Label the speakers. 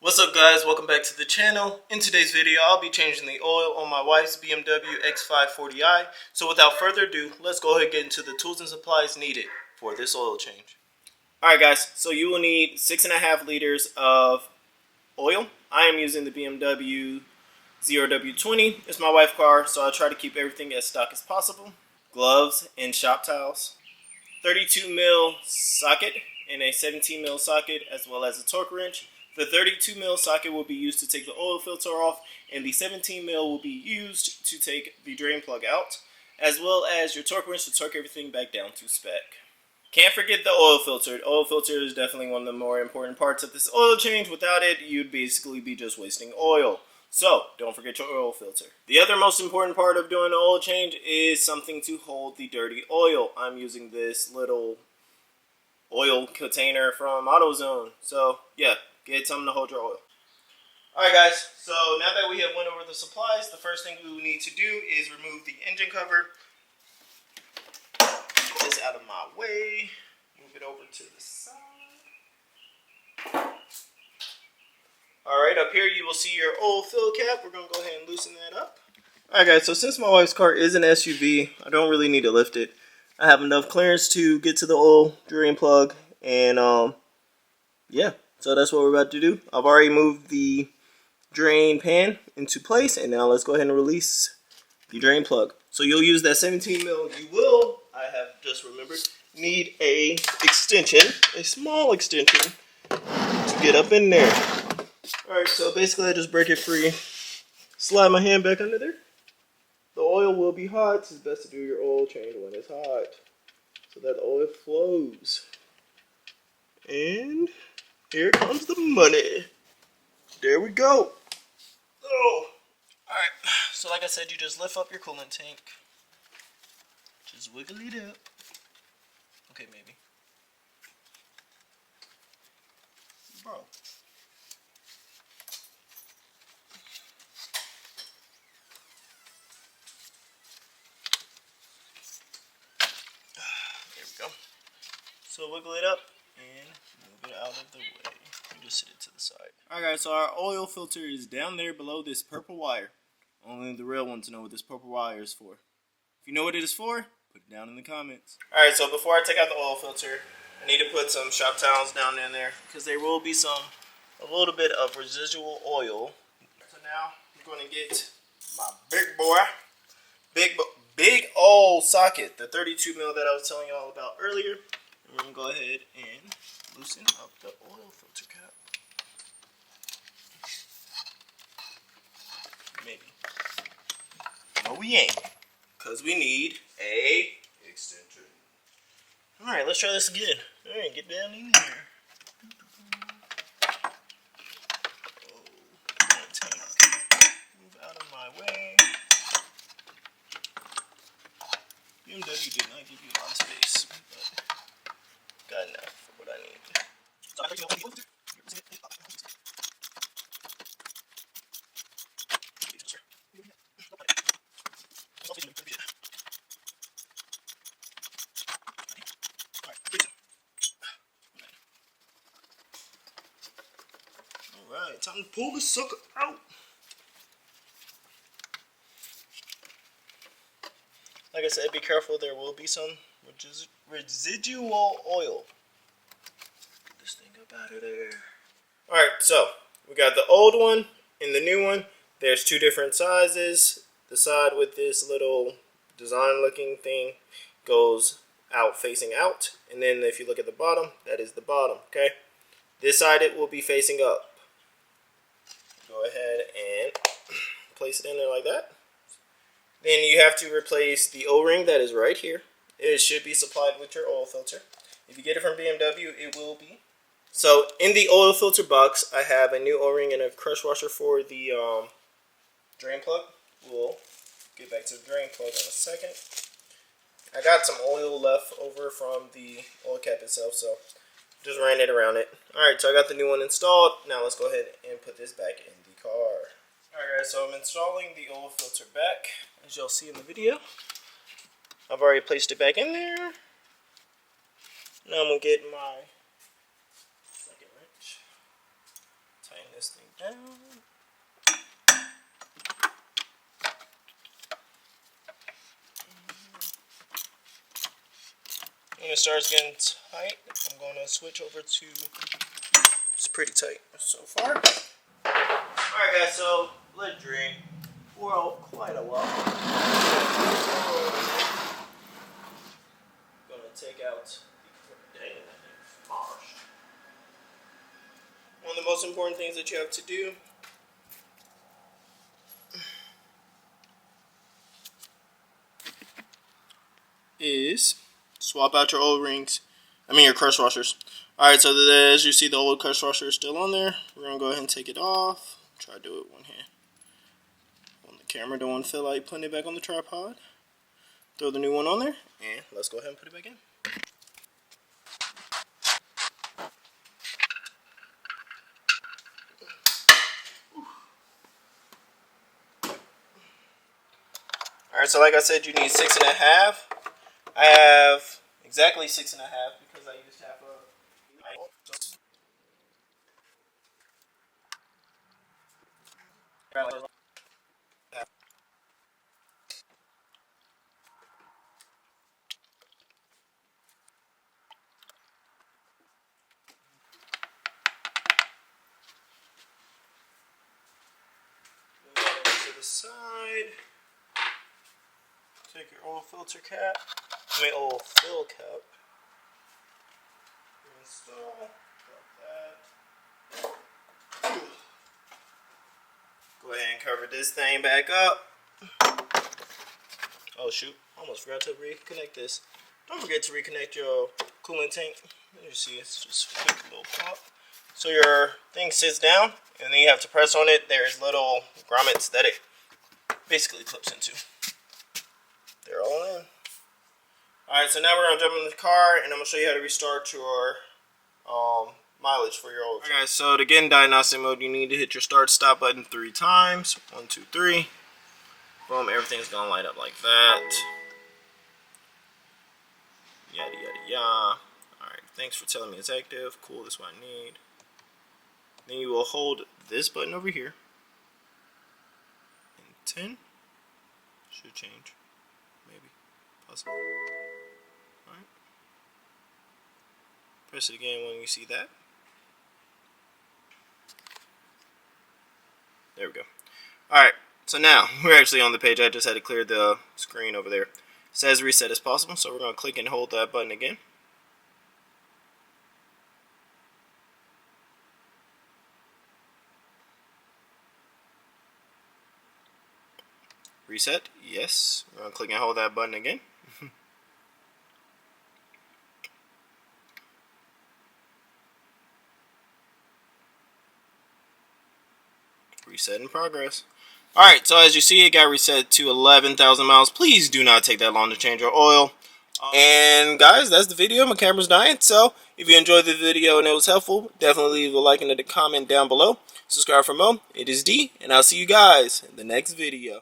Speaker 1: What's up guys, welcome back to the channel. In today's video I'll be changing the oil on my wife's BMW X5 40i. So without further ado, let's go ahead and get into the tools and supplies needed for this oil change. Alright guys, so you will need 6.5 liters of oil. I am using the BMW 0W20. It's my wife's car, so I'll try to keep everything as stock as possible. Gloves and shop towels. 32 mil socket and a 17 mil socket, as well as a torque wrench. The 32 mil socket will be used to take the oil filter off, and the 17 mil will be used to take the drain plug out, as well as your torque wrench to torque everything back down to spec. Can't forget the oil filter. The oil filter is definitely one of the more important parts of this oil change. Without it, you'd basically be just wasting oil. So, don't forget your oil filter. The other most important part of doing an oil change is something to hold the dirty oil. I'm using this little oil container from AutoZone. So, yeah. Get something to hold your oil. Alright guys, so now that we have went over the supplies, the first thing we will need to do is remove the engine cover. Get this out of my way. Move it over to the side. Alright, up here you will see your oil fill cap. We're going to go ahead and loosen that up. Alright guys, so since my wife's car is an SUV, I don't really need to lift it. I have enough clearance to get to the oil drain plug, and yeah. So that's what we're about to do. I've already moved the drain pan into place, and now let's go ahead and release the drain plug. So you'll use that 17 mil. You will, I have just remembered, need a extension, a small extension, to get up in there. Alright, so basically I just break it free, slide my hand back under there. The oil will be hot, so it's best to do your oil change when it's hot, so that the oil flows. And here comes the money. There we go. Oh. Alright, so like I said, you just lift up your coolant tank. Just wiggle it up. Okay, maybe. Bro. There we go. So wiggle it up and move it out of the way. You just sit it to the side. Alright guys, so our oil filter is down there below this purple wire. Only the real ones know what this purple wire is for. If you know what it is for, put it down in the comments. Alright, so before I take out the oil filter, I need to put some shop towels down in there, because there will be a little bit of residual oil. So now I'm going to get my big boy, big old socket, the 32 mil that I was telling you all about earlier. We're going to go ahead and loosen up the oil filter cap. Maybe. No, we ain't. Because we need a extension. Alright, let's try this again. Alright, get down in here. Move out of my way. BMW did not give you a lot of space, but got enough for what I need. Alright, time to pull the sucker out. Like I said, be careful, there will be some residual oil. Get this thing up out of there. Alright, so we got the old one and the new one. There's two different sizes. The side with this little design looking thing goes out, facing out. And then if you look at the bottom, that is the bottom, okay? This side it will be facing up. Go ahead and place it in there like that. Then you have to replace the O-ring that is right here. It should be supplied with your oil filter. If you get it from BMW, it will be. So in the oil filter box, I have a new O-ring and a crush washer for the drain plug. We'll get back to the drain plug in a second. I got some oil left over from the oil cap itself, so just ran it around it. Alright, so I got the new one installed. Now let's go ahead and put this back in the car. Alright guys, so I'm installing the oil filter back, as y'all see in the video. I've already placed it back in there. Now I'm going to get my second wrench. tighten this thing down. When it starts getting tight, I'm going to switch over to, it's pretty tight so far. Alright guys, so let it drain for quite a while. I'm going to take out, dang, that thing's smashed. One of the most important things that you have to do is swap out your oil rings. Your crush washers. Alright, so as you see, the old crush washer is still on there. We're going to go ahead and take it off. Try to do it one hand. On the camera, don't want to feel like putting it back on the tripod. Throw the new one on there, and let's go ahead and put it back in. Alright, so like I said, you need 6.5. I have exactly 6.5 because I used half a. Move that to the side. Take your oil filter cap. Oil fill cap. Install. Drop that. Go ahead and cover this thing back up. Oh shoot, almost forgot to reconnect this. Don't forget to reconnect your coolant tank. You see, it's just a quick little pop. So your thing sits down, and then you have to press on it. There's little grommets that it basically clips into. They're all in. Alright, so now we're going to jump in the car, and I'm going to show you how to restart your mileage for your oil. Alright guys, so to get in diagnostic mode, you need to hit your start stop button 3 times. 1, 2, 3. Boom, everything's going to light up like that. Yada yada yada. Alright, thanks for telling me it's active. Cool, that's what I need. Then you will hold this button over here. And 10. Should change. Maybe. Possible. Alright. Press it again when you see that. There we go. Alright, so now we're actually on the page. I just had to clear the screen over there. It says reset as possible, so we're going to click and hold that button again. Reset, yes. We're going to click and hold that button again. Reset in progress. Alright, so as you see, it got reset to 11,000 miles. Please do not take that long to change your oil. And guys, that's the video. My camera's dying, so if you enjoyed the video and it was helpful, definitely leave a like and a comment down below. Subscribe for more. It is D, and I'll see you guys in the next video.